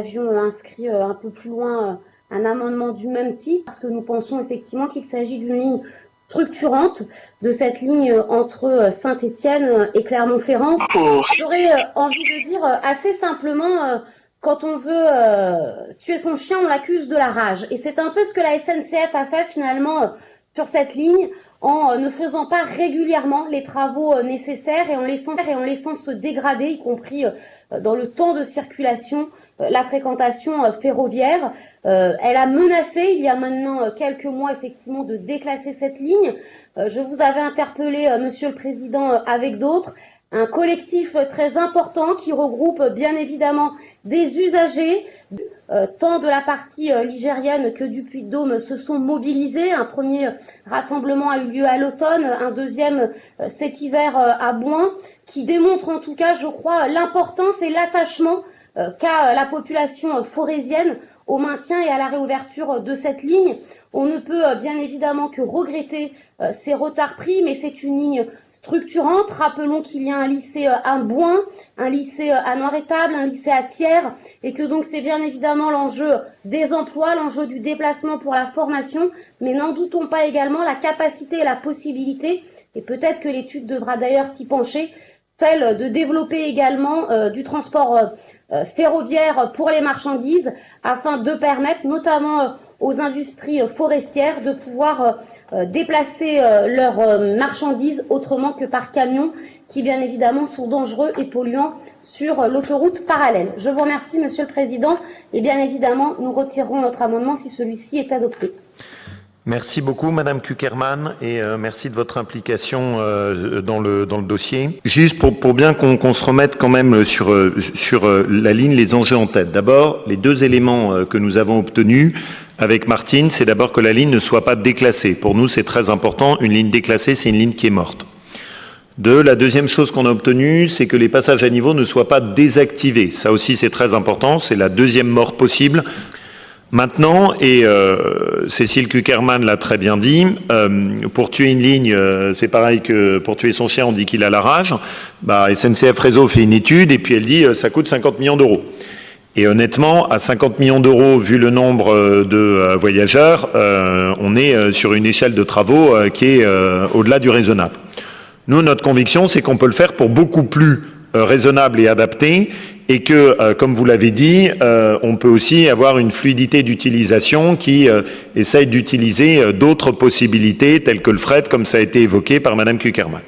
avions inscrit un peu plus loin un amendement du même type, parce que nous pensons effectivement qu'il s'agit d'une ligne structurante de cette ligne entre Saint-Étienne et Clermont-Ferrand. J'aurais envie de dire assez simplement, quand on veut tuer son chien, on l'accuse de la rage. Et c'est un peu ce que la SNCF a fait finalement sur cette ligne, en ne faisant pas régulièrement les travaux nécessaires et en laissant se dégrader, y compris dans le temps de circulation, la fréquentation ferroviaire. Elle a menacé, il y a maintenant quelques mois, effectivement, de déclasser cette ligne. Je vous avais interpellé, Monsieur le Président, avec d'autres, un collectif très important qui regroupe bien évidemment des usagers, tant de la partie ligérienne que du Puy-de-Dôme se sont mobilisés. Un premier rassemblement a eu lieu à l'automne, un deuxième cet hiver à Bouin, qui démontre en tout cas, je crois, l'importance et l'attachement qu'a la population forésienne au maintien et à la réouverture de cette ligne. On ne peut bien évidemment que regretter ces retards pris, mais c'est une ligne structurante. Rappelons qu'il y a un lycée à Bouin, un lycée à Noir-Étable, un lycée à Thiers, et que donc c'est bien évidemment l'enjeu des emplois, l'enjeu du déplacement pour la formation, mais n'en doutons pas également la capacité et la possibilité, et peut-être que l'étude devra d'ailleurs s'y pencher, celle de développer également du transport ferroviaire pour les marchandises, afin de permettre notamment aux industries forestières de pouvoir déplacer leurs marchandises autrement que par camion, qui bien évidemment sont dangereux et polluants sur l'autoroute parallèle. Je vous remercie, Monsieur le Président, et bien évidemment, nous retirerons notre amendement si celui-ci est adopté. Merci beaucoup, Madame Kuckerman, et merci de votre implication dans le dossier. Juste pour bien qu'on se remette quand même sur la ligne, les enjeux en tête. D'abord, les deux éléments que nous avons obtenus avec Martine, c'est d'abord que la ligne ne soit pas déclassée. Pour nous, c'est très important. Une ligne déclassée, c'est une ligne qui est morte. La deuxième chose qu'on a obtenue, c'est que les passages à niveau ne soient pas désactivés. Ça aussi, c'est très important. C'est la deuxième mort possible. Maintenant, et Cécile Kuckerman l'a très bien dit, pour tuer une ligne, c'est pareil que pour tuer son chien, on dit qu'il a la rage. SNCF Réseau fait une étude et puis elle dit ça coûte 50 millions d'euros. Et honnêtement, à 50 millions d'euros, vu le nombre de voyageurs, on est sur une échelle de travaux qui est au-delà du raisonnable. Nous, notre conviction, c'est qu'on peut le faire pour beaucoup plus raisonnable et adapté, et que, comme vous l'avez dit, on peut aussi avoir une fluidité d'utilisation qui essaye d'utiliser d'autres possibilités, telles que le fret, comme ça a été évoqué par Madame Kuckerman.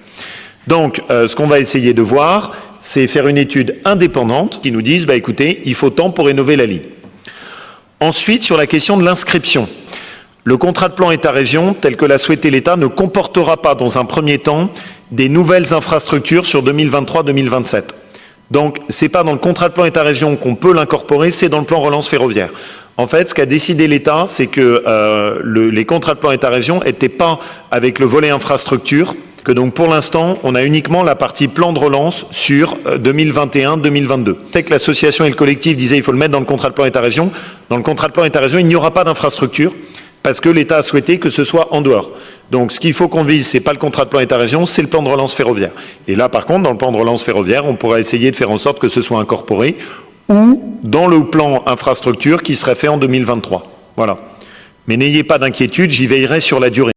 Donc, ce qu'on va essayer de voir, c'est faire une étude indépendante qui nous dise, écoutez, il faut tant pour rénover la ligne. Ensuite, sur la question de l'inscription, le contrat de plan État-région, tel que l'a souhaité l'État, ne comportera pas, dans un premier temps, des nouvelles infrastructures sur 2023-2027. Donc, c'est pas dans le contrat de plan État-région qu'on peut l'incorporer, c'est dans le plan relance ferroviaire. En fait, ce qu'a décidé l'État, c'est que les contrats de plan État-région n'étaient pas avec le volet infrastructure, que donc pour l'instant, on a uniquement la partie plan de relance sur 2021-2022. C'est que l'association et le collectif disaient il faut le mettre dans le contrat de plan État-région. Dans le contrat de plan État-région, il n'y aura pas d'infrastructure parce que l'État a souhaité que ce soit en dehors. Donc ce qu'il faut qu'on vise, c'est pas le contrat de plan État-région, c'est le plan de relance ferroviaire. Et là, par contre, dans le plan de relance ferroviaire, on pourra essayer de faire en sorte que ce soit incorporé ou dans le plan infrastructure qui serait fait en 2023. Voilà. Mais n'ayez pas d'inquiétude, j'y veillerai sur la durée.